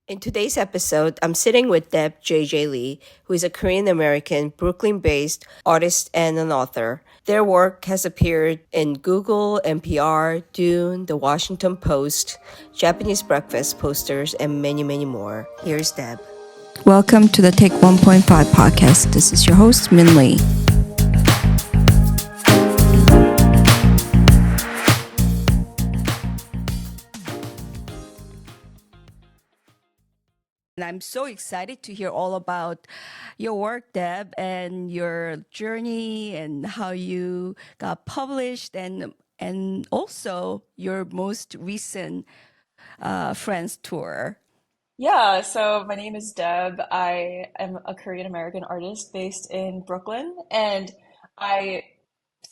In today's episode, I'm sitting with Deb JJ Lee, who is a Korean American, Brooklyn based artist and an author. Their work has appeared in Google, NPR, Dune, The Washington Post, Japanese Breakfast posters, and many, many more. Here's Deb. Welcome to the Take 1.5 podcast. This is your host, Min Lee. And I'm so excited to hear all about your work, Deb, and your journey and how you got published and also your most recent France tour. Yeah, so my name is Deb. I am a Korean American artist based in Brooklyn, and I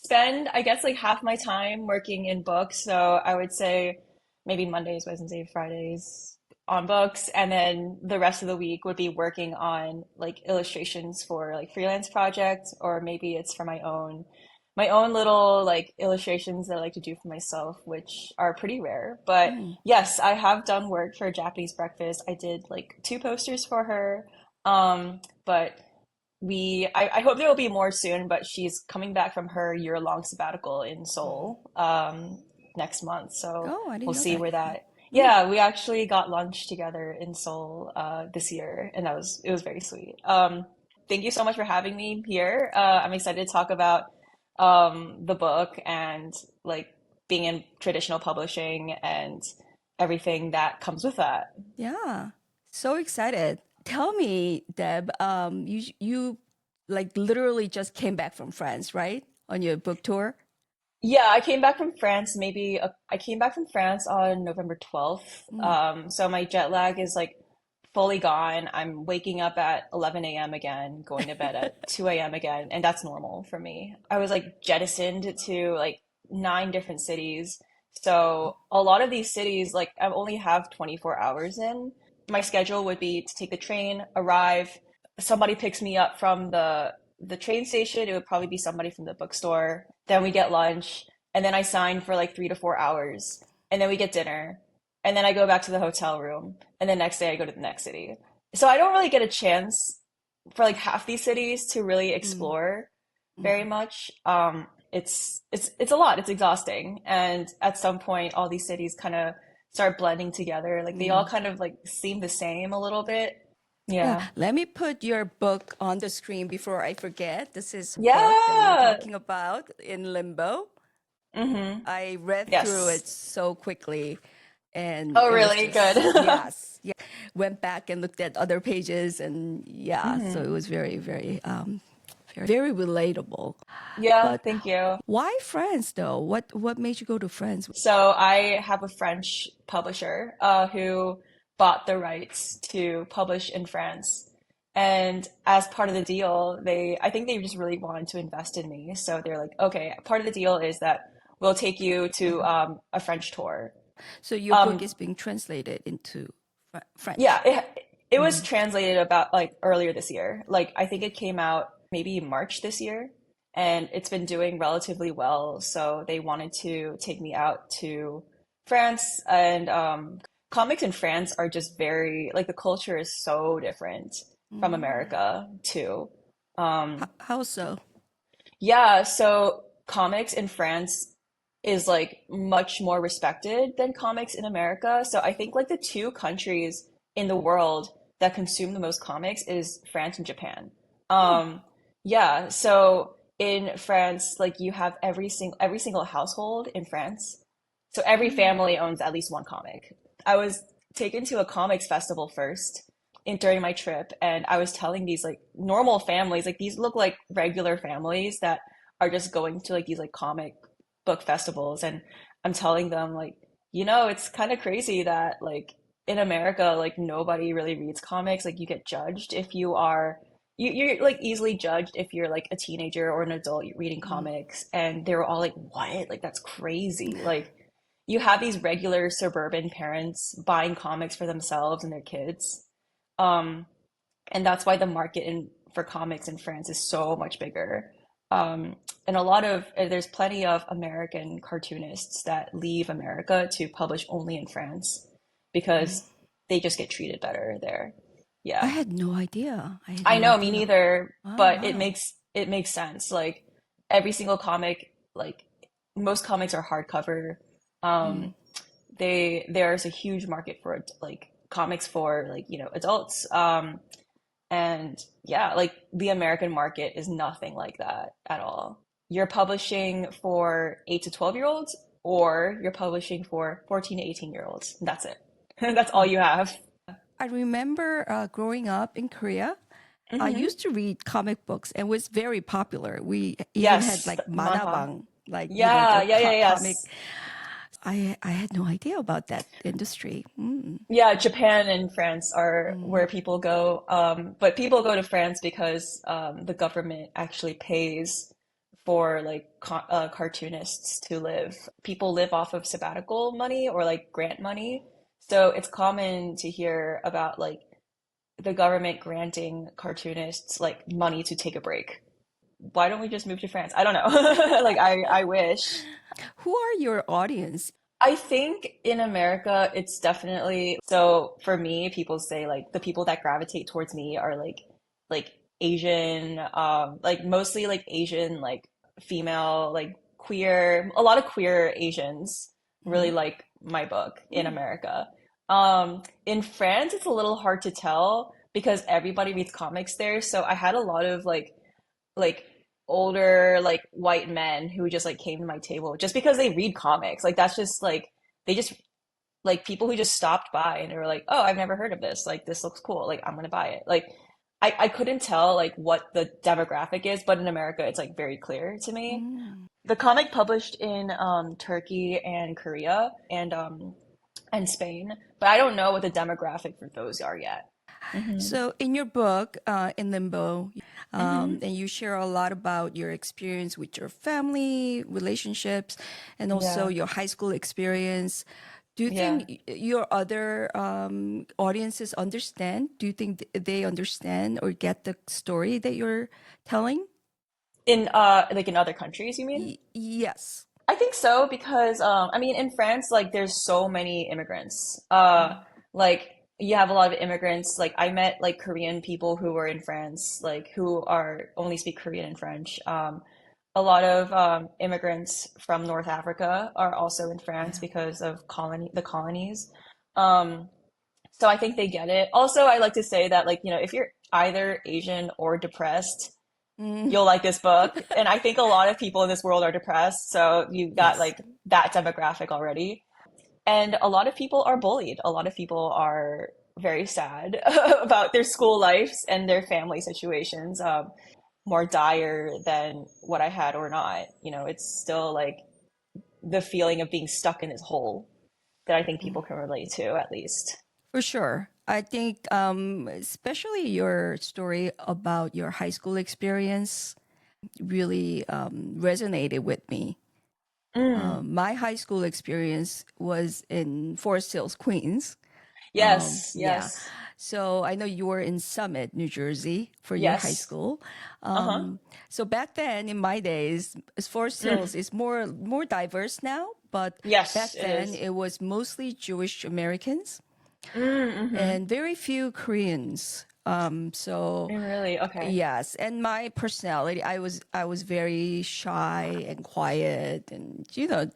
spend, I guess, like half my time working in books. So I would say maybe Mondays, Wednesdays, Fridays on books, and then the rest of the week would be working on like illustrations for like freelance projects, or maybe it's for my own little like illustrations that I like to do for myself, which are pretty rare. But Mm. yes, I have done work for Japanese Breakfast. I did like two posters for her. But I hope there will be more soon, but she's coming back from her year-long sabbatical in Seoul next month. So Oh, I we'll didn't know see that. where that. Mm. Yeah, we actually got lunch together in Seoul this year, and it was very sweet. Thank you so much for having me here. I'm excited to talk about the book and like being in traditional publishing and everything that comes with that. Yeah, so excited. Tell me, Deb, you like literally just came back from France, right? On your book tour? Yeah, I came back from France on November 12th. Mm. So my jet lag is like fully gone. I'm waking up at 11 a.m. again, going to bed at 2 a.m. again, and that's normal for me. I was like jettisoned to like nine different cities. So a lot of these cities, like I only have 24 hours in. My schedule would be to take the train, arrive, somebody picks me up from the train station. It would probably be somebody from the bookstore. Then we get lunch, and then I sign for like 3 to 4 hours, and then we get dinner, and then I go back to the hotel room, and the next day I go to the next city. So I don't really get a chance for like half these cities to really Mm. explore very Mm. much. It's a lot. It's exhausting, and at some point, all these cities kind of start blending together. Like they all Mm. kind of like seem the same a little bit. Yeah, Yeah. let me put your book on the screen before I forget. This is a book that we're Yeah. talking about, In Limbo. Mm-hmm. I read through Yes. it so quickly and Oh, it was really? Good. just, yes. Yeah. Went back and looked at other pages and yeah, so it hmm was very relatable. Yeah, But thank you. why France though? What made you go to France? So I have a French publisher who bought the rights to publish in France. And as part of the deal, I think they just really wanted to invest in me. So they're like, okay, part of the deal is that we'll take you to Mhm. a French tour. So your book Um, is being translated into yeah, French. it was Hmm. translated about like earlier this year. Like I think it came out maybe March this year, and it's been doing relatively well. So they wanted to take me out to France, and comics in France are just very like the culture is so different from Mm. America too. Um, How so? yeah, so comics in France is like much more respected than comics in America. So I think like the two countries in the world that consume the most comics is France and Japan. Hmm. Um, yeah, so in France, like you have every single household in France. So every Mm. family owns at least one comic. I was taken to a comics festival first during my trip, and I was telling these like normal families, like these look like regular families that are just going to like these like comic book festivals, and I'm telling them like, it's kind of crazy that like in America, like nobody really reads comics. Like you get judged if you're like easily judged if you're like a teenager or an adult reading Mm. comics, and they were all like, "What? Like that's crazy!" Like you have these regular suburban parents buying comics for themselves and their kids. Um, and that's why the market for comics in France is so much bigger. And there's plenty of American cartoonists that leave America to publish only in France Mm. because they just get treated better there. I Yeah. had no idea. I had I no know, me idea. neither, Oh, but wow. it makes sense. Like every single comic, like most comics are hardcover. Mm. Um, there's a huge market for like comics for like, adults. And yeah, like the American market is nothing like that at all. You're publishing for 8 to 12-year-olds, or you're publishing for 14 to 18-year-olds. That's it. That's all Oh, you have. I remember growing up in Korea. I Hmm. used to read comic books and was very popular. We even had Yes, like manhwa. manabang, like Yeah, the yeah, yeah, comic. yes. I had no idea about that industry. Mm. Yeah, Japan and France are Mm. where people go. But people go to France because the government actually pays for like cartoonists to live. People live off of sabbatical money or like grant money. So it's common to hear about like the government granting cartoonists like money to take a break. Why don't we just move to France? I don't know. Like I wish. Who are your audience? I think in America, it's definitely so for me, people say like the people that gravitate towards me are like Asian, like mostly like Asian, like female, like queer, a lot of queer Asians really Mm. like my book in Mm. America. In France, it's a little hard to tell because everybody reads comics there. So I had a lot of like older like white men who just like came to my table just because they read comics. Like that's just like they just like people who just stopped by and they were like, "Oh, I've never heard of this. Like this looks cool. Like I'm gonna buy it." Like I couldn't tell like what the demographic is, but in America it's like very clear to me. Mm. The comic published in Turkey and Korea and Spain, but I don't know what the demographic for those are yet. Hmm. So, in your book, In Limbo, Hmm. and you share a lot about your experience with your family, relationships, and also Yeah. your high school experience. Do you think Yeah. your other audiences understand? Do you think they understand or get the story that you're telling? In like in other countries, you mean? Yes. I think so because I mean in France like there's so many immigrants. Like you have a lot of immigrants. Like I met like Korean people who were in France, like who are only speak Korean and French. A lot of immigrants from North Africa are also in France Yeah. because of the colonies. Um, so I think they get it. Also, I like to say that like, if you're either Asian or depressed, Mm. you'll like this book. And I think a lot of people in this world are depressed. So you've got Yes. like that demographic already. And a lot of people are bullied. A lot of people are very sad about their school lives and their family situations, more dire than what I had or not. It's still like the feeling of being stuck in this hole that I think people can relate to at least. For sure. I think, especially your story about your high school experience really resonated with me. Mm. My high school experience was in Forest Hills, Queens. Yes, Yeah. yes, So I know you were in Summit, New Jersey for your high yes. school. Uh-huh. So back then in my days, Forest Mm. Hills is more diverse now, but Yes, back it then is. it was mostly Jewish Americans Mm-hmm. and very few Koreans. So Really? Okay. yes, and my personality, I was very shy and quiet, and I don't know.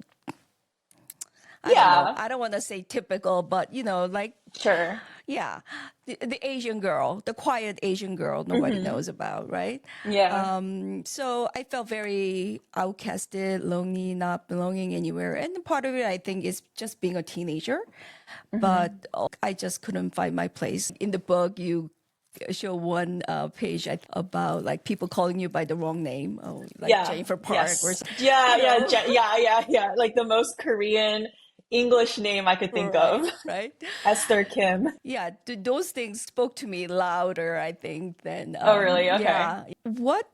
Yeah, I don't want to say typical, but like sure. yeah, the Asian girl, the quiet Asian girl nobody Mm-hmm. knows about, right? Yeah. So I felt very outcasted, lonely, not belonging anywhere, and part of it I think is just being a teenager. Mm-hmm. But I just couldn't find my place. In the book, you show one page about like people calling you by the wrong name, oh, like Yeah. Jennifer Park or Yes. Yeah, you yeah, know, yeah, yeah, yeah. Like the most Korean English name I could think right, of. right. Esther Kim. Yeah, those things spoke to me louder, I think, than Oh, really? Okay. yeah. What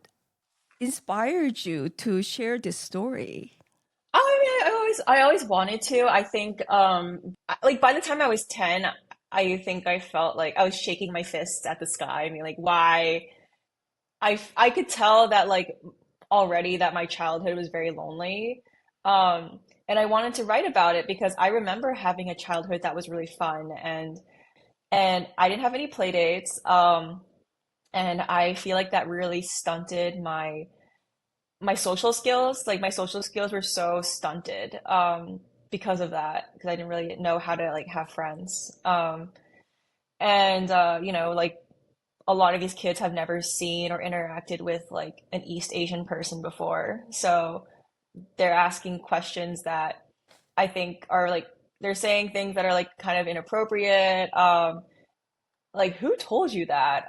inspired you to share this story? I mean, I always wanted to. I think, like by the time I was 10, I think I felt like I was shaking my fists at the sky. I mean, like, why? I could tell that like already that my childhood was very lonely. And I wanted to write about it because I remember having a childhood that was really fun. And and I didn't have any play dates. And I feel like that really stunted my social skills. Like my social skills were so stunted because of that, because I didn't really know how to like have friends. And you know, like a lot of these kids have never seen or interacted with like an East Asian person before. So they're asking questions that I think are like they're saying things that are like kind of inappropriate. Like who told you that?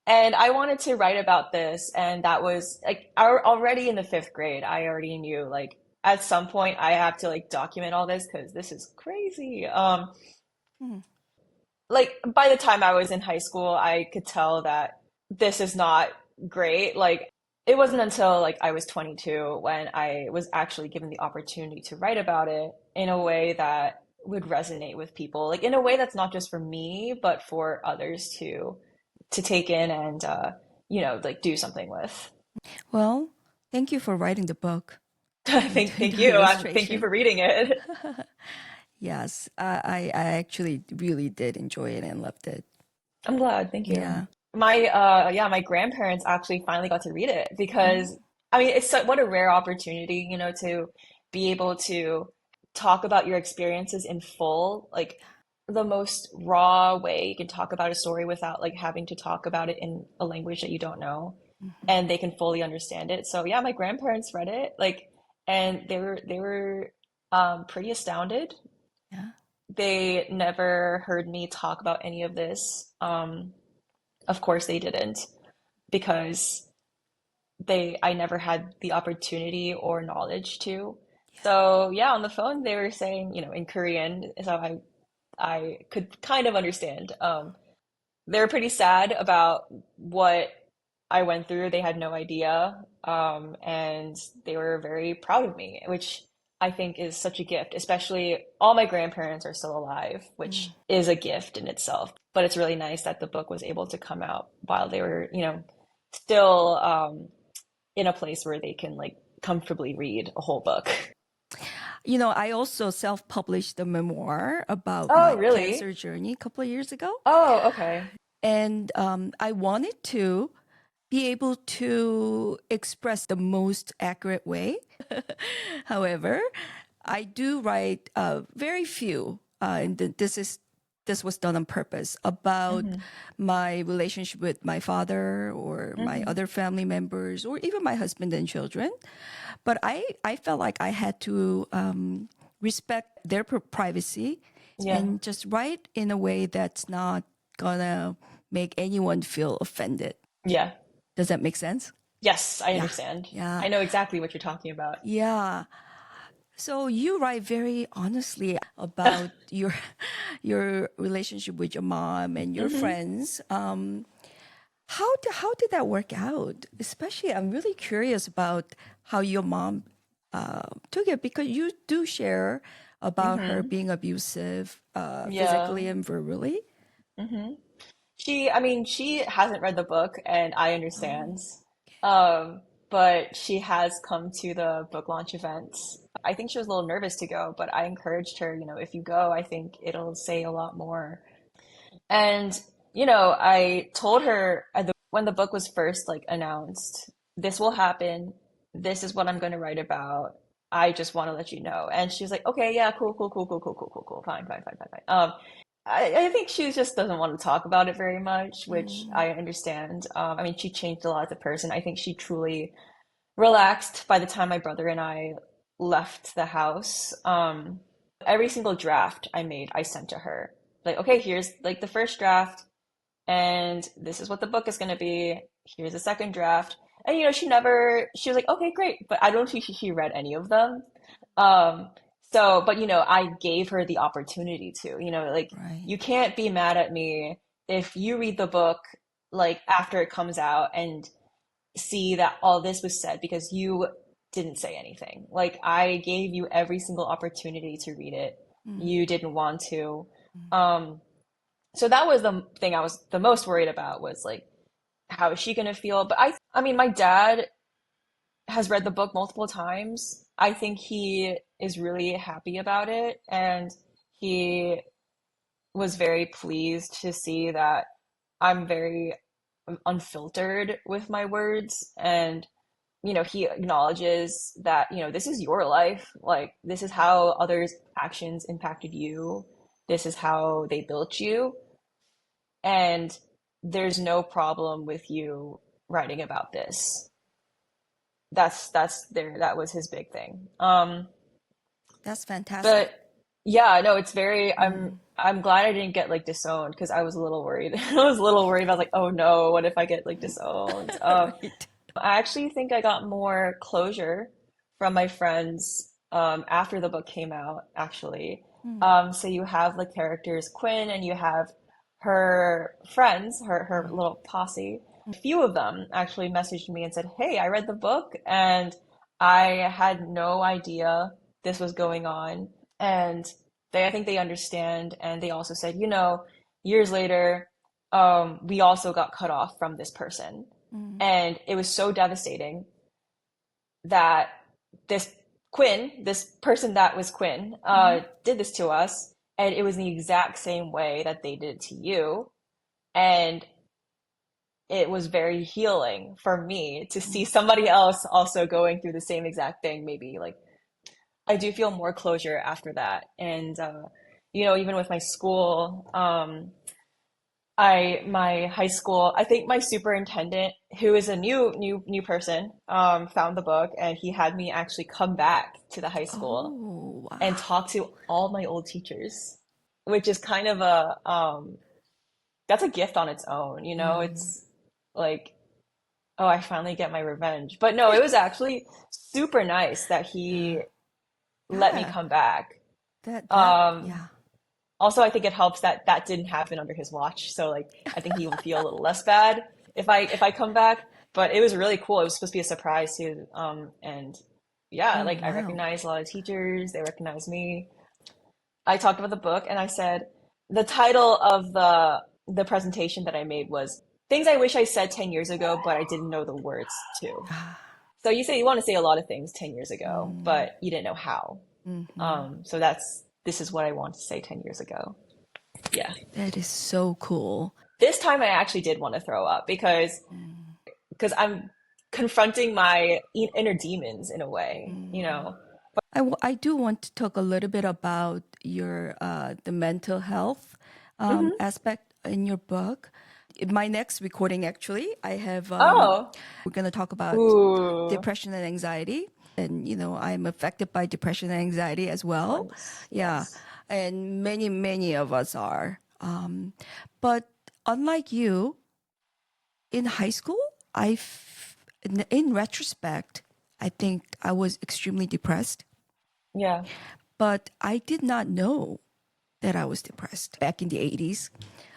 And I wanted to write about this, and that was like already in the fifth grade, I already knew like at some point I have to like document all this because this is crazy. Hmm. Like by the time I was in high school, I could tell that this is not great. Like it wasn't until like I was 22 when I was actually given the opportunity to write about it in a way that would resonate with people, like in a way that's not just for me, but for others to take in and you know, like do something with. Well, thank you for writing the book and doing Thank the you. Thank you illustration. for reading it. Yes, I actually really did enjoy it and loved it. I'm glad. Thank you. Yeah. My grandparents actually finally got to read it Oh. because I mean, what a rare opportunity, you know, to be able to talk about your experiences in full, like the most raw way you can talk about a story without like having to talk about it in a language that you don't know Mhm. and they can fully understand it. So yeah, my grandparents read it, like, and they were pretty astounded. Yeah. They never heard me talk about any of this. Of course they didn't because I never had the opportunity or knowledge to. So yeah, on the phone they were saying, you know, in Korean, so I could kind of understand. They were pretty sad about what I went through. They had no idea. And they were very proud of me, which I think is such a gift, especially all my grandparents are still alive, which Mm. is a gift in itself. But it's really nice that the book was able to come out while they were, you know, still in a place where they can like comfortably read a whole book. You know, I also self-published a memoir about Oh, my really? cancer journey a couple of years ago. Oh, okay. And I wanted to be able to express the most accurate way. However, I do write very few, and this was done on purpose about Hmm. my relationship with my father or my Hmm. other family members or even my husband and children. But I felt like I had to respect their privacy Yeah. and just write in a way that's not gonna make anyone feel offended. Yeah. Does that make sense? Yes, I Yeah. understand. Yeah. I know exactly what you're talking about. Yeah. So you write very honestly about your relationship with your mom and your Hmm. friends. How did that work out? Especially, I'm really curious about how your mom took it because you do share about her Hmm. being abusive, Yeah. physically and verbally. Hmm. I mean, she hasn't read the book, and I Oh, understand. But she has come to the book launch events. I think she was a little nervous to go, but I encouraged her, you know, if you go, I think it'll say a lot more. And, you know, I told her when the book was first like announced, this will happen. This is what I'm going to write about. I just want to let you know. And she's like, okay, yeah, cool, cool, cool, cool, cool, cool, cool, cool. Fine, fine, fine, fine, fine. I think she just doesn't want to talk about it very much, which mm, I understand. I mean, she changed a lot as a person. I think she truly relaxed by the time my brother and I left the house. Every single draft I made, I sent to her. Like, okay, here's like the first draft, and this is what the book is going to be. Here's the second draft. And you know, she was like, okay, great, but I don't think she read any of them. Um, but you know, I gave her the opportunity to, you know, like right. you can't be mad at me if you read the book like after it comes out and see that all this was said because you didn't say anything. Like I gave you every single opportunity to read it. Mm, You didn't want to. mm, Um, so that was the thing I was the most worried about was like, how is she gonna feel? But I mean, my dad has read the book multiple times. I think he is really happy about it, and he was very pleased to see that I'm very unfiltered with my words. And, he acknowledges that, this is your life. Like, this is how others' actions impacted you. This is how they built you. And there's no problem with you writing about this. That's there. That was his big thing. That's fantastic. But yeah, no, it's very, Mm. I'm glad I didn't get like disowned because I was a little worried. I was a little worried about like, oh no, what if I get like disowned? Right. I actually think I got more closure from my friends after the book came out, actually. Mm. So you have the characters Quinn and you have her friends, her Mm. little posse. A few of them actually messaged me and said, "Hey, I read the book and I had no idea this was going on." And I think they understand. And they also said, years later, we also got cut off from this person. Mm. And it was so devastating that this this person that was Quinn, Mm. did this to us. And it was the exact same way that they did it to you. And it was very healing for me to see Mm. somebody else also going through the same exact thing. Maybe like I do feel more closure after that. And, even with my school, my high school, I think my superintendent, who is a new person, found the book and he had me actually come back to the high school Oh, and wow. talk to all my old teachers, which is kind of that's a gift on its own, Mm. it's like, oh, I finally get my revenge. But no, it was actually super nice that he Yeah. let me Yeah. come back. Um, Yeah. Also, I think it helps that that didn't happen under his watch. So like, I think he will feel a little less bad if I come back. But it was really cool. It was supposed to be a surprise too. And yeah, Oh, like I wow. recognized a lot of teachers. They recognized me. I talked about the book and I said the title of the presentation that I made was Things I Wish I Said 10 Years Ago, but I didn't know the words to. Ah. So you say you want to say a lot of things 10 years ago, Mm. but you didn't know how. Mm-hmm. So this is what I want to say 10 years ago. Yeah. That is so cool. This time I actually did want to throw up Mm. because I'm confronting my inner demons in a way, Mm. I do want to talk a little bit about your the mental health Hmm. aspect in your book. In my next recording, actually, I have Oh, we're going to talk about ooh, depression and anxiety, and I'm affected by depression and anxiety as well. once, Yeah, yes. and many of us are. But unlike you, in high school, in retrospect, I think I was extremely depressed, Yeah. but I did not know that I was depressed back in the 80s.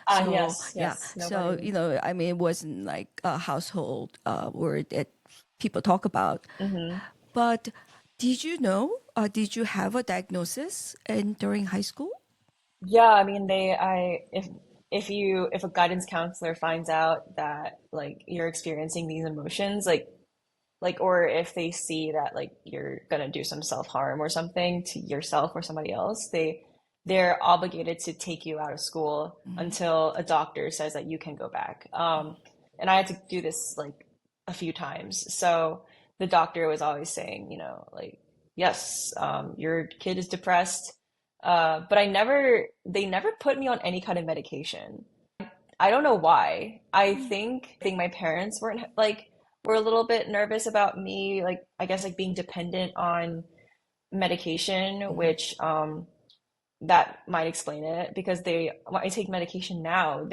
Ah, So, yes, yeah. yes. So, Nobody. I mean, it wasn't like a household word that people talk about. Hmm. But did you have a diagnosis during high school? Yeah, I mean, if a guidance counselor finds out that like you're experiencing these emotions, or if they see that like you're gonna do some self-harm or something to yourself or somebody else, they're obligated to take you out of school Mm. until a doctor says that you can go back. And I had to do this like a few times. So the doctor was always saying, like, yes, your kid is depressed. But they never put me on any kind of medication. I don't know why. I think my parents were a little bit nervous about me, like I guess like being dependent on medication, Mm. which that might explain it because when I take medication now,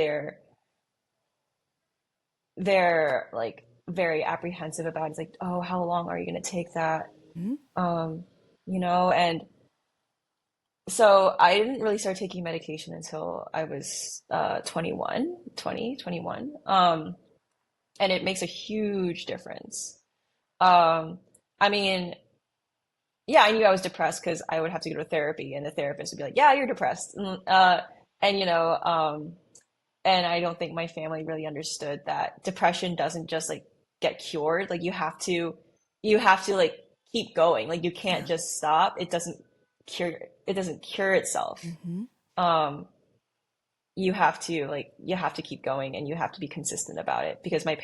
they're like very apprehensive about it. It's like, oh, how long are you gonna take that? Mm. Um, and so I didn't really start taking medication until I was 21, 20, 21. And it makes a huge difference. Um, I mean, yeah, I knew I was depressed because I would have to go to therapy, and the therapist would be like, "Yeah, you're depressed," and and I don't think my family really understood that depression doesn't just like get cured. Like you have to like keep going. Like you can't Yeah. just stop. It doesn't cure itself. Mm-hmm. Um, you have to keep going and you have to be consistent about it. Because I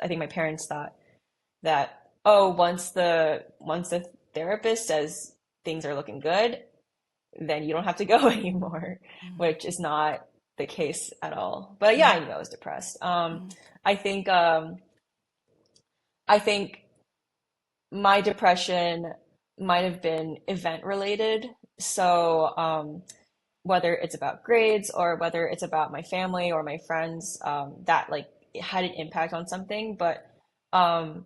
think my parents thought that, oh, once the therapist says things are looking good, then you don't have to go anymore, which is not the case at all. But yeah, I knew I was depressed. I think I think my depression might have been event related. So whether it's about grades or whether it's about my family or my friends, that like it had an impact on something. But um,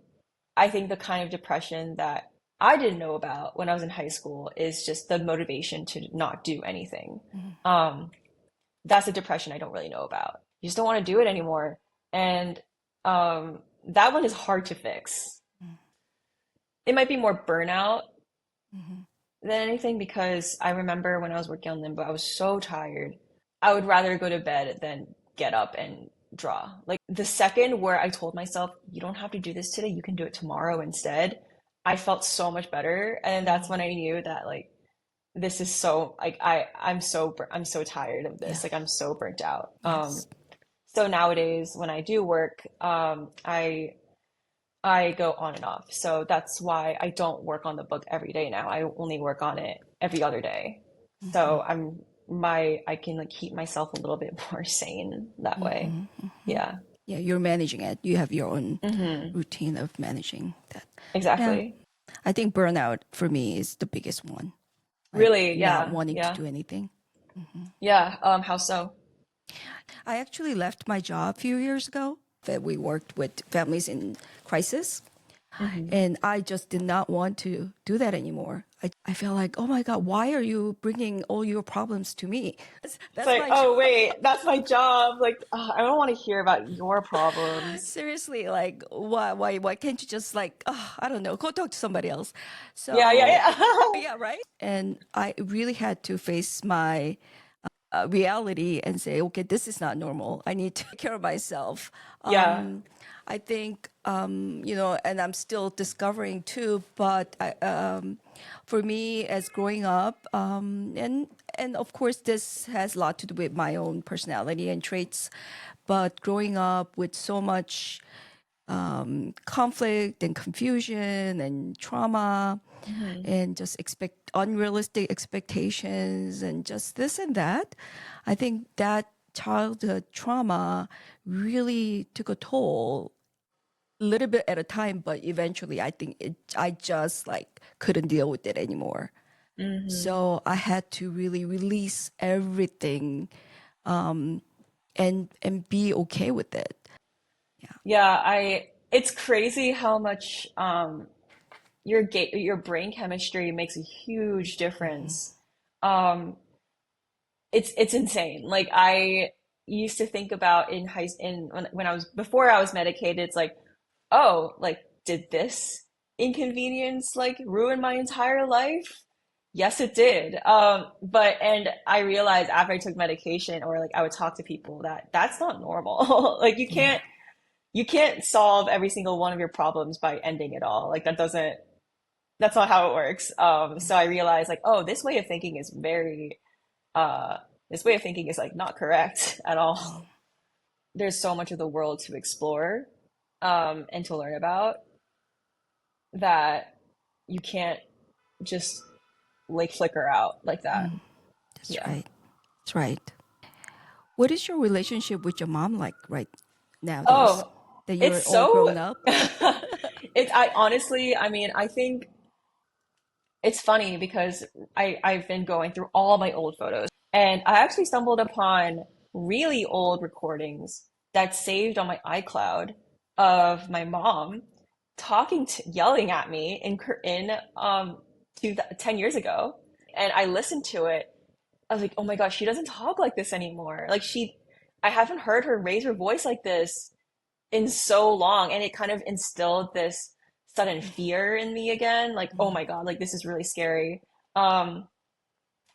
I think the kind of depression that I didn't know about when I was in high school is just the motivation to not do anything. Um, that's a depression I don't really know about. You just don't want to do it anymore. And that one is hard to fix. It might be more burnout than anything because I remember when I was working on Limbo, I was so tired. I would rather go to bed than get up and draw. Like the second where I told myself, you don't have to do this today, you can do it tomorrow instead, I felt so much better. And that's when I knew that like this is so like I'm so tired of this. Yeah. Like I'm so burnt out. Yes. So nowadays when I do work, I go on and off. So that's why I don't work on the book every day now. I only work on it every other day. So I can like keep myself a little bit more sane that way. Yeah, Yeah, you're managing it. You have your own routine of managing that. Yeah. exactly. I think burnout for me is the biggest one. Like Really, not yeah, wanting to yeah, do anything. yeah. How so? I actually left my job a few years ago. That we worked with families in crisis, Hmm. and I just did not want to do that anymore. I feel like, oh my God, why are you bringing all your problems to me? It's That's like, my job. oh wait, that's my job. Like, I don't want to hear about your problems. Seriously, like, why can't you just like, I don't know, go talk to somebody else? Yeah, yeah, So, yeah. yeah, right. And I really had to face my reality and say, okay, this is not normal. I need to take care of myself. Yeah. I think, and I'm still discovering too, but for me, as growing up, and of course, this has a lot to do with my own personality and traits, but growing up with so much conflict and confusion and trauma Hmm. and just expect unrealistic expectations and just this and that. I think that childhood trauma really took a toll a little bit at a time, but eventually I think I just like couldn't deal with it anymore. Hmm. So I had to really release everything and be okay with it. Yeah, it's crazy how much your brain chemistry makes a huge difference. Um, it's insane. Like I used to think about when I was before I was medicated, it's like, oh, like did this inconvenience like ruin my entire life? Yes, it did. But and I realized after I took medication or like I would talk to people that that's not normal. Like Yeah. you can't solve every single one of your problems by ending it all. Like that's not how it works. So I realized like, oh, uh, this way of thinking is like not correct at all. There's so much of the world to explore, and to learn about that you can't just like flicker out like that. That's Yeah. right. That's right. What is your relationship with your mom like right nowadays Oh, that you're it's all so, grown up? I honestly, I mean, I think it's funny because I've been going through all my old photos and I actually stumbled upon really old recordings that's saved on my iCloud of my mom yelling at me in 10 years ago. And I listened to it. I was like, oh my gosh, she doesn't talk like this anymore. I haven't heard her raise her voice like this in so long, and it kind of instilled this sudden fear in me again, like oh my God, like this is really scary. um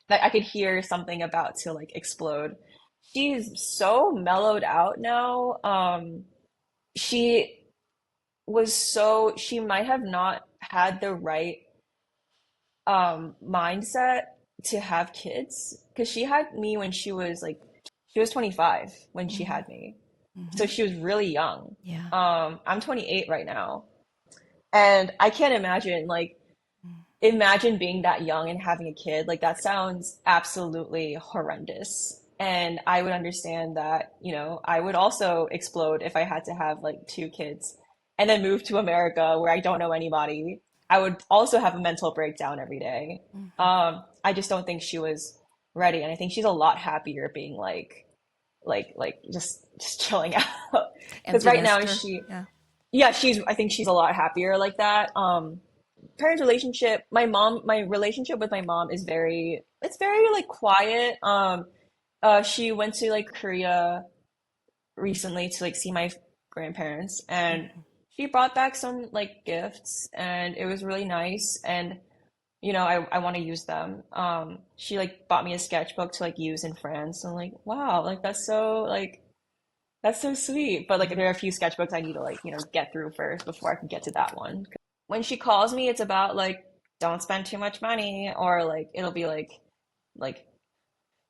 that I could hear something about to like explode. She's so mellowed out now. She she might have not had the right mindset to have kids because she had me when she was like She was 25 when she had me. So she was really young. Yeah. I'm 28 right now. And I can't imagine, like, imagine being that young and having a kid. Like, that sounds absolutely horrendous. And I would understand that, you know, I would also explode if I had to have like two kids and then move to America where I don't know anybody. I would also have a mental breakdown every day. I just don't think she was ready. And I think she's a lot happier being like just chilling out. Because Empty right now nester. Yeah. yeah, I think she's a lot happier like that. Parent relationship, my relationship with my mom is it's very like quiet. She went to like Korea recently to like see my grandparents, and she brought back some like gifts, and it was really nice. And you know, I want to use them. She like bought me a sketchbook to like use in France. And I'm like, wow, that's so sweet. But like there are a few sketchbooks I need to like, you know, get through first before I can get to that one. When she calls me, it's about like don't spend too much money, or like it'll be like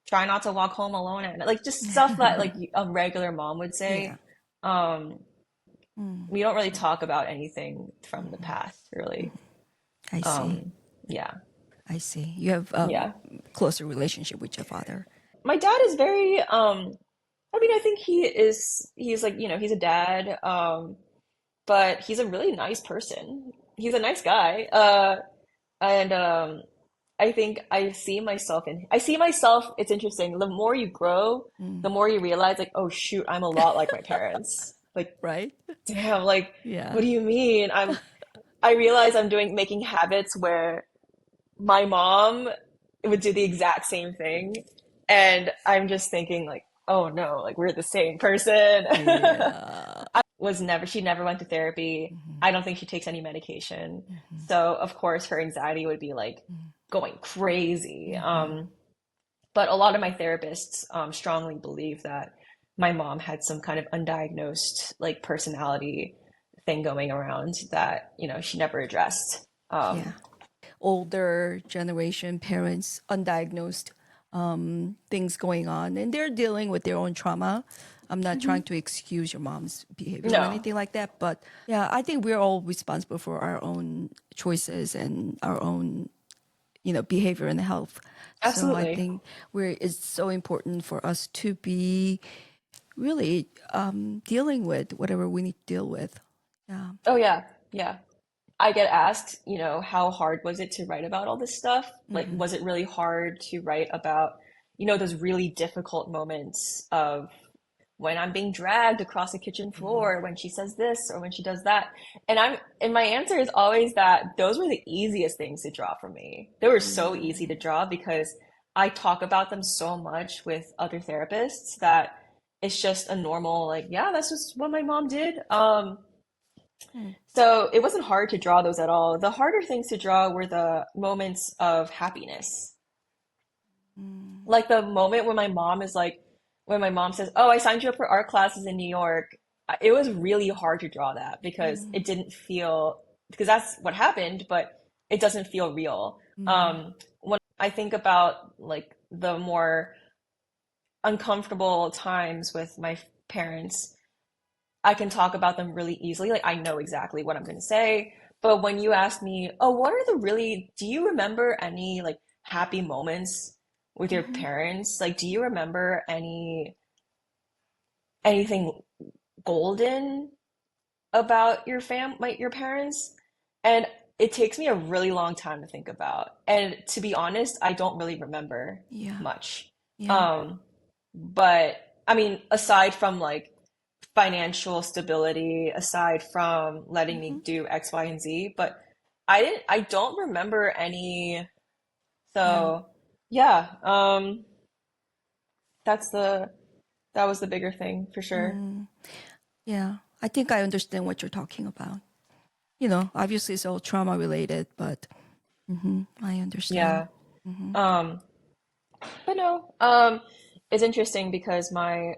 try not to walk home alone at night. Like just stuff that like a regular mom would Yeah. say. Um, we don't really talk about anything from the past, really. I see. Yeah. I see. You have Yeah. closer relationship with your father. My dad is very, I mean, I think he's like, you know, he's a dad, but he's a really nice person. He's a nice guy. And I think I see myself, it's interesting. The more you grow, the more you realize like, oh shoot, I'm a lot like my parents. Like, Right? damn, like, Yeah. what do you mean? I realize I'm making habits where my mom would do the exact same thing. And I'm just thinking like, oh no, like we're the same person. Yeah. She never went to therapy. I don't think she takes any medication. So of course her anxiety would be like going crazy. But a lot of my therapists strongly believe that my mom had some kind of undiagnosed like personality thing going around that, you know, she never addressed. Yeah. Older generation parents, undiagnosed things going on, and they're dealing with their own trauma. I'm not trying to excuse your mom's behavior or No, anything like that, but yeah, I think we're all responsible for our own choices and our own, you know, behavior and health. So I absolutely. think it's so important for us to be really dealing with whatever we need to deal with. Yeah. Oh yeah, yeah. I get asked, you know, how hard was it to write about all this stuff? Like, was it really hard to write about, you know, those really difficult moments of when I'm being dragged across the kitchen floor, when she says this or when she does that? And my answer is always that those were the easiest things to draw for me. They were so easy to draw because I talk about them so much with other therapists that it's just a normal, like, yeah, that's just what my mom did. So it wasn't hard to draw those at all. The harder things to draw were the moments of happiness. Like the moment when when my mom says, "Oh, I signed you up for art classes in New York." It was really hard to draw that because it didn't feel, because that's what happened, but it doesn't feel real. When I think about like the more uncomfortable times with my parents, I can talk about them really easily. Like I know exactly what I'm going to say. But when you ask me, oh, do you remember any like happy moments with your parents? Like, do you remember anything golden about your parents? And it takes me a really long time to think about. And to be honest, I don't really remember Yeah. much. Yeah. Um, but I mean, aside from like financial stability, aside from letting me do X, Y, and Z, but I don't remember any. Yeah. So yeah, that's that was the bigger thing for sure. Yeah. I think I understand what you're talking about. You know, obviously it's all trauma related, but I understand. Yeah. Um, but no, it's interesting because my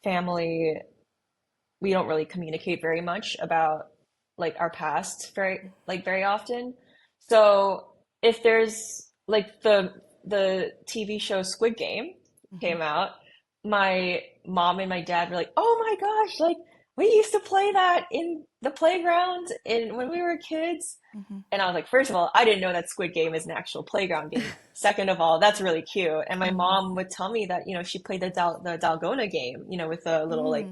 family, we don't really communicate very much about like our past very often. So if there's like the TV show Squid Game came out, my mom and my dad were like, "Oh my gosh, like we used to play that in the playground in when we were kids." And I was like, first of all, I didn't know that Squid Game is an actual playground game. Second of all, that's really cute. And my mom would tell me that, she played the Dalgona game, with a little like,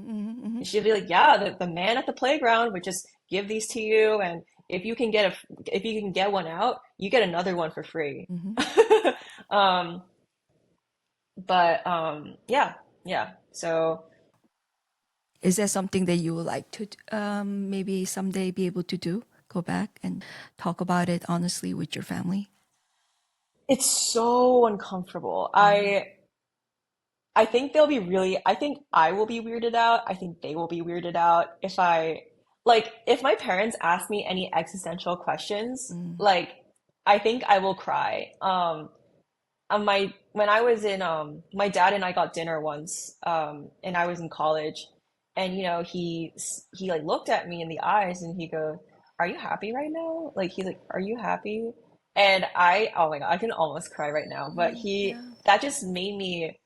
she'd be like, yeah, the man at the playground would just give these to you, and if you can get one out, you get another one for free. Um, yeah, yeah. So Is that something that you would like to maybe someday be able to do? Go back and talk about it honestly with your family? it's so uncomfortable. I think I think I will be weirded out. I think they will be weirded out if my parents ask me any existential questions, like, I think I will cry. When I was in, my dad and I got dinner once, and I was in college, and, he like looked at me in the eyes and he goes, "Are you happy right now?" Like, he's like, "Are you happy?" And oh my God, I can almost cry right now, but Yeah. that just made me,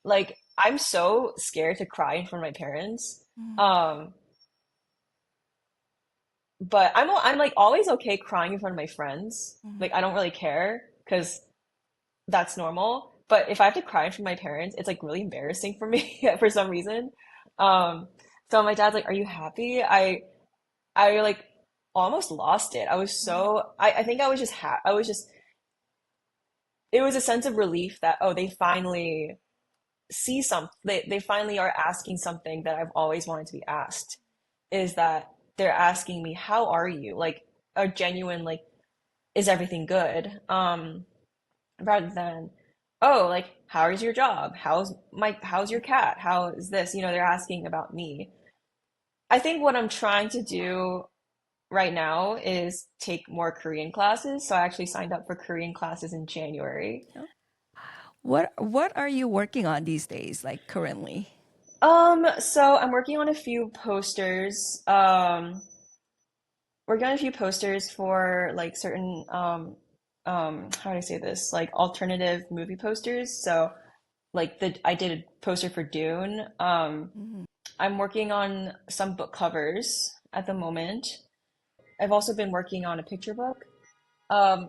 like, I'm so scared to cry in front of my parents. Um, but I'm like always okay crying in front of my friends. Like, I don't really care because that's normal. But if I have to cry in front of my parents, it's like really embarrassing for me for some reason. Um, so my dad's like, "Are you happy?" I like almost lost it. I think I was just it was a sense of relief that, oh, they finally they finally are asking something that I've always wanted to be asked, is that they're asking me, "How are you?" Like a genuine, like, "Is everything good?" Rather than, "Oh, like, how is your job? How's your cat? How is this?" They're asking about me. I think what I'm trying to do right now is take more Korean classes. So I actually signed up for Korean classes in January. What are you working on these days, like currently? So I'm working on a few posters. Working on a few posters for like certain how do I say this? Like alternative movie posters. So like I did a poster for Dune. I'm working on some book covers at the moment. I've also been working on a picture book.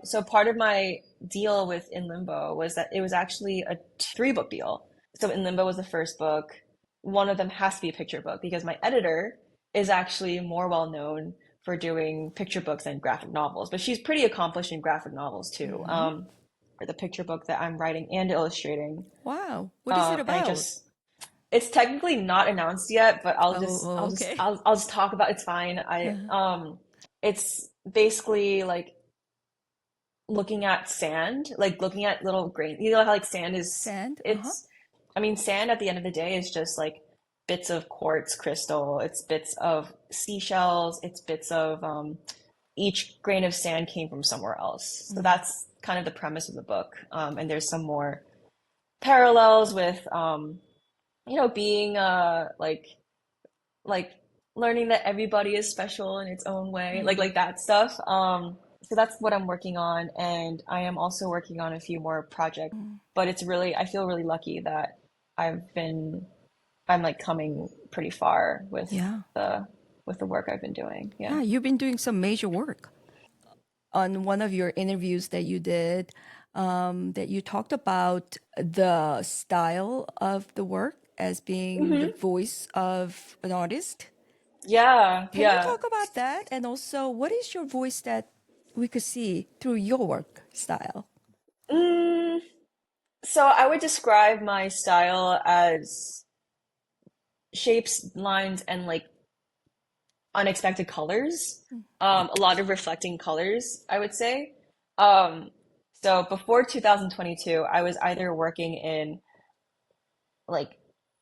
So part of my deal with In Limbo was that it was actually a three-book deal. So In Limbo was the first book. One of them has to be a picture book because my editor is actually more well known for doing picture books and graphic novels, but she's pretty accomplished in graphic novels too. For the picture book that I'm writing and illustrating. Wow. What is it And about? it's technically not announced yet, but Okay. I'll just talk about, it's fine. It's basically like looking at sand, like looking at little grain. You know how like sand is, Sand? Uh-huh. I mean, sand at the end of the day is just like bits of quartz crystal. It's bits of seashells. It's bits of, each grain of sand came from somewhere else. So that's kind of the premise of the book. And there's some more parallels with, being, like learning that everybody is special in its own way, like that stuff. So that's what I'm working on, and I am also working on a few more projects. But I feel really lucky that I'm like coming pretty far Yeah. with the work I've been doing. Yeah. Yeah, you've been doing some major work. On one of your interviews that you did, that you talked about the style of the work as being the voice of an artist. Yeah, Can you yeah. talk about that? And also, what is your voice that we could see through your work style? Mm, so I would describe my style as shapes, lines, and like unexpected colors. A lot of reflecting colors, I would say. Um, so before 2022, I was either working in like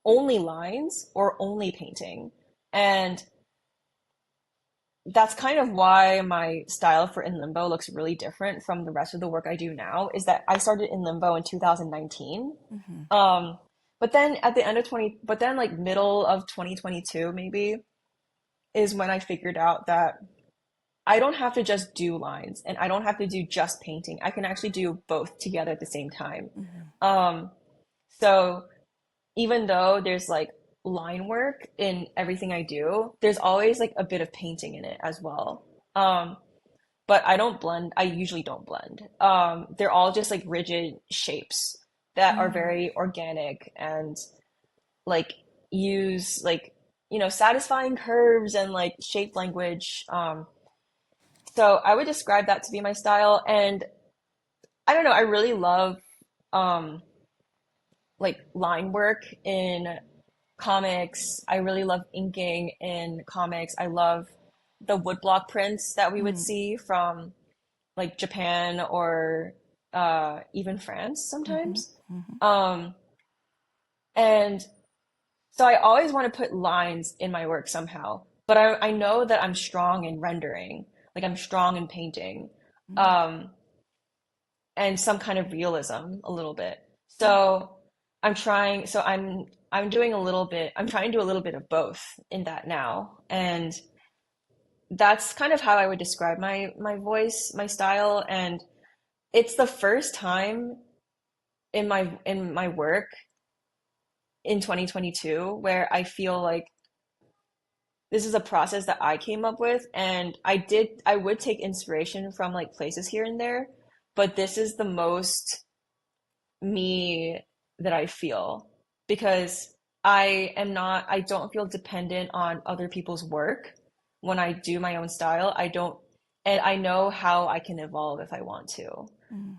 only lines or only painting. And that's kind of why my style for In Limbo looks really different from the rest of the work I do now, is that I started In Limbo in 2019. Um, but then but then like middle of 2022 maybe is when I figured out that I don't have to just do lines and I don't have to do just painting. I can actually do both together at the same time. So even though there's like line work in everything I do, there's always like a bit of painting in it as well. But I don't blend. I usually don't blend. They're all just like rigid shapes that are very organic and like use like, satisfying curves and like shape language. So I would describe that to be my style. And I don't know, I really love like line work in comics. I really love inking in comics. I love the woodblock prints that we would see from like Japan or even France sometimes. And so I always want to put lines in my work somehow. But I know that I'm strong in rendering, like I'm strong in painting, and some kind of realism a little bit. So I'm doing a little bit, I'm trying to do a little bit of both in that now. And that's kind of how I would describe my voice, my style. And it's the first time in my work in 2022 where I feel like this is a process that I came up with, and I would take inspiration from like places here and there, but this is the most me that I feel, because I don't feel dependent on other people's work when I do my own style. And I know how I can evolve if I want to.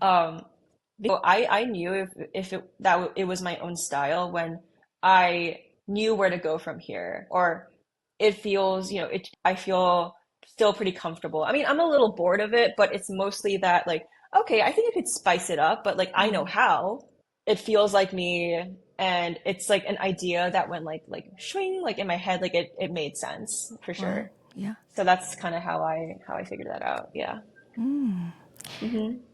I knew if it was my own style when I knew where to go from here, or it feels, I feel still pretty comfortable. I mean, I'm a little bored of it, but it's mostly that like, okay, I think I could spice it up, but like I know how. It feels like me, and it's like an idea that went like swing, like in my head, like it made sense for sure. Yeah. So that's kind of how I figured that out. Yeah.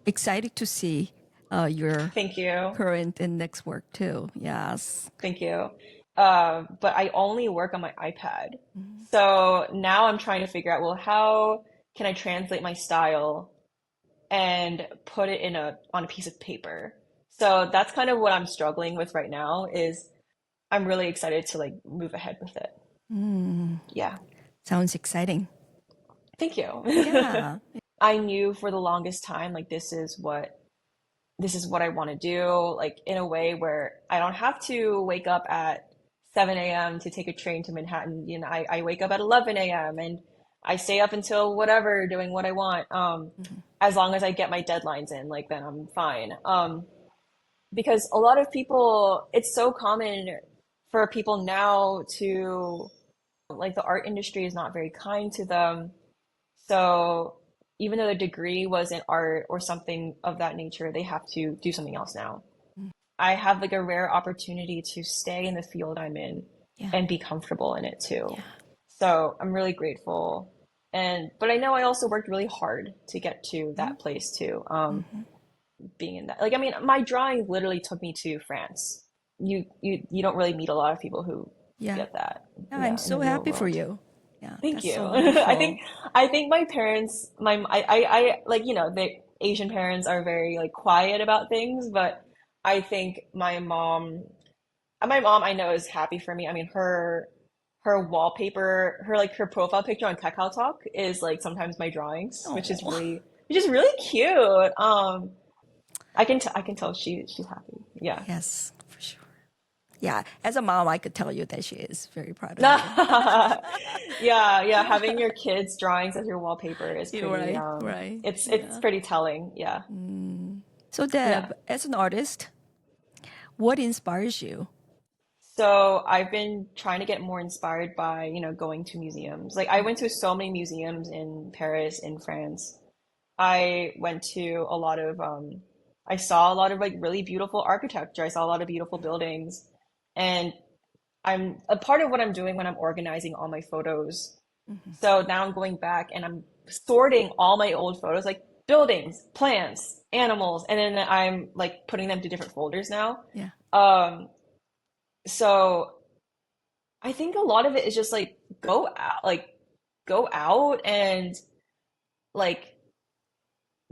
Excited to see your Thank you. current and next work too. Yes. Thank you. But I only work on my iPad. So now I'm trying to figure out, well, how can I translate my style and put it on a piece of paper? So that's kind of what I'm struggling with right now. Is I'm really excited to like move ahead with it. Yeah. Sounds exciting. Thank you. Yeah. I knew for the longest time, like this is what I want to do, like in a way where I don't have to wake up at 7 a.m. to take a train to Manhattan. I wake up at 11 a.m. and I stay up until whatever doing what I want. As long as I get my deadlines in, like then I'm fine. Because a lot of people, it's so common for people now to, like, the art industry is not very kind to them. So even though the degree was in art or something of that nature, they have to do something else now. I have like a rare opportunity to stay in the field I'm in and be comfortable in it too. So I'm really grateful. But I know I also worked really hard to get to that place too. Being in that, like, I mean, my drawing literally took me to France. You don't really meet a lot of people who get that. Yeah, I'm so happy for you. Yeah, Thank you. So I think my parents, I like, the Asian parents are very like quiet about things, but I think my mom I know is happy for me. I mean, her wallpaper, her profile picture on Kakao Talk is like sometimes my drawings, which is really cute. I can tell she's happy. Yeah. Yes, for sure. Yeah, as a mom, I could tell you that she is very proud of you. Yeah. Having your kids' drawings as your wallpaper is pretty. Right. It's pretty telling. Yeah. So Deb, as an artist, what inspires you? So I've been trying to get more inspired by, going to museums. Like I went to so many museums in Paris, in France. I went to a lot of, I saw a lot of like really beautiful architecture. I saw a lot of beautiful buildings. And I'm a part of what I'm doing when I'm organizing all my photos. So now I'm going back and I'm sorting all my old photos, like buildings, plants, animals, and then I'm like putting them to different folders now. Yeah. So I think a lot of it is just like go out and like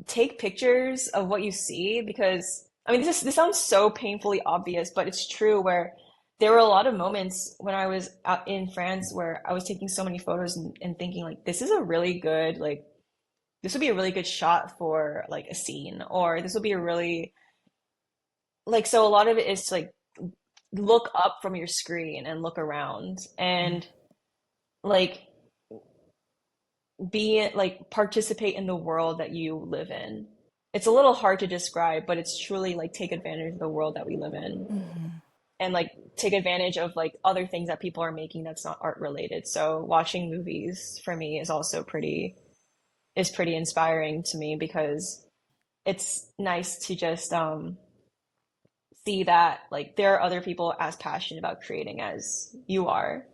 take pictures of what you see, because I mean this sounds so painfully obvious, but it's true, where there were a lot of moments when I was out in France where I was taking so many photos and thinking like this is a really good like this would be a really good shot for like a scene, or this would be a really like, so a lot of it is to like look up from your screen and look around and like be like participate in the world that you live in. It's a little hard to describe, but it's truly like take advantage of the world that we live in, and like take advantage of like other things that people are making that's not art related. So watching movies for me is also pretty inspiring to me, because it's nice to just see that like there are other people as passionate about creating as you are.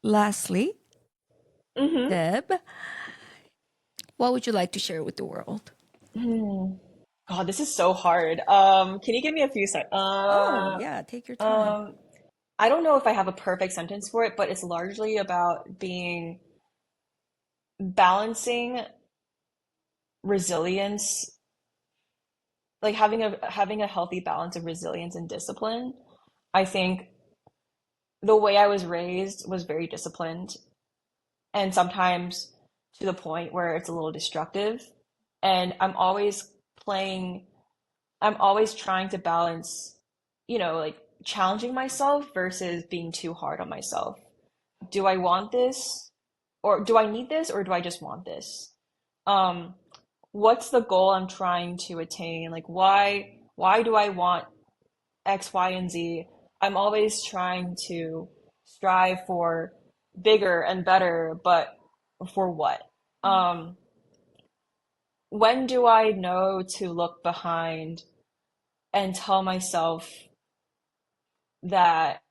Lastly, Deb, what would you like to share with the world? God, this is so hard. Can you give me a few seconds? Oh, yeah, take your time. I don't know if I have a perfect sentence for it, but it's largely about balancing resilience, like having a healthy balance of resilience and discipline. I think the way I was raised was very disciplined, and sometimes to the point where it's a little destructive. And I'm always trying to balance, you know, like challenging myself versus being too hard on myself. Do I want this? Or do I need this? Or do I just want this? What's the goal I'm trying to attain? Like, why do I want X, Y, and Z? I'm always trying to strive for bigger and better, but for what? When do I know to look behind and tell myself that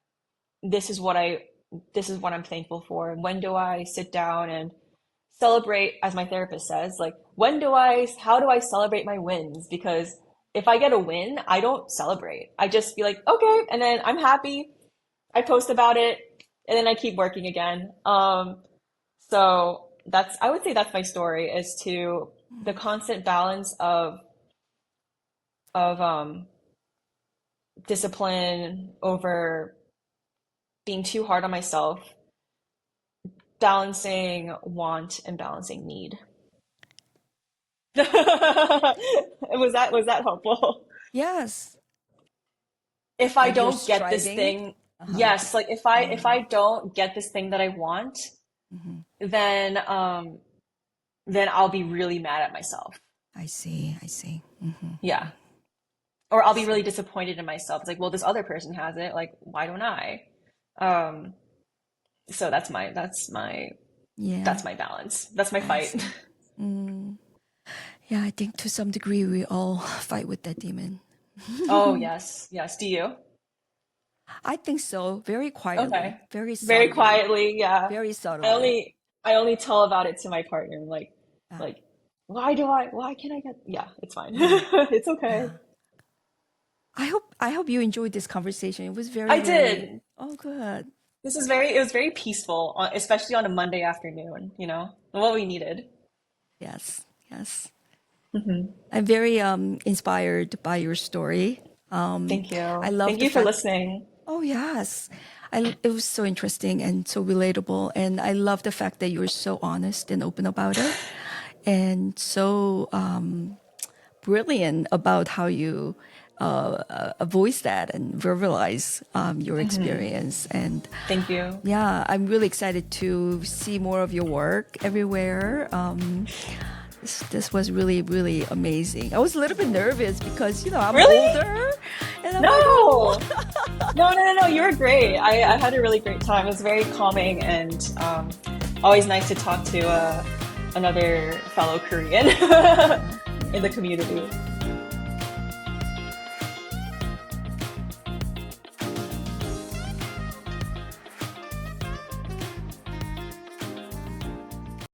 this is what I'm thankful for? And when do I sit down and celebrate, as my therapist says, like how do I celebrate my wins? Because if I get a win, I don't celebrate. I just be like, okay, and then I'm happy. I post about it, and then I keep working again. So I would say that's my story, is to the constant balance of discipline over being too hard on myself, balancing want and balancing need. Was that helpful? Yes. If I Like you're don't get this striving. thing, yes, like if I don't get this thing that I want, then I'll be really mad at myself. I see. Yeah. Or I'll be really disappointed in myself. It's like, well, this other person has it. Like, why don't I? So that's my Yeah. balance. That's my fight. Yeah, I think to some degree we all fight with that demon. Oh, yes. Yes. Do you? I think so. Very quietly. Okay. Very Very subtly. quietly, yeah. Very subtly. I only tell about it to my partner. Like, Yeah. why can't I get, yeah, it's fine. It's okay. I hope you enjoyed this conversation. It was I did. Oh, good. It was very peaceful, especially on a Monday afternoon, you know, what we needed. Yes. I'm very inspired by your story. Thank you. I love Thank the you for fact- listening. Oh, yes. It was so interesting and so relatable. And I love the fact that you're so honest and open about it, and so brilliant about how you voice that and verbalize your experience. And Thank you. yeah, I'm really excited to see more of your work everywhere. This was really, really amazing. I was a little bit nervous because, I'm Really? older. And I'm No, no. You were great. I had a really great time. It was very calming, and always nice to talk to another fellow Korean in the community.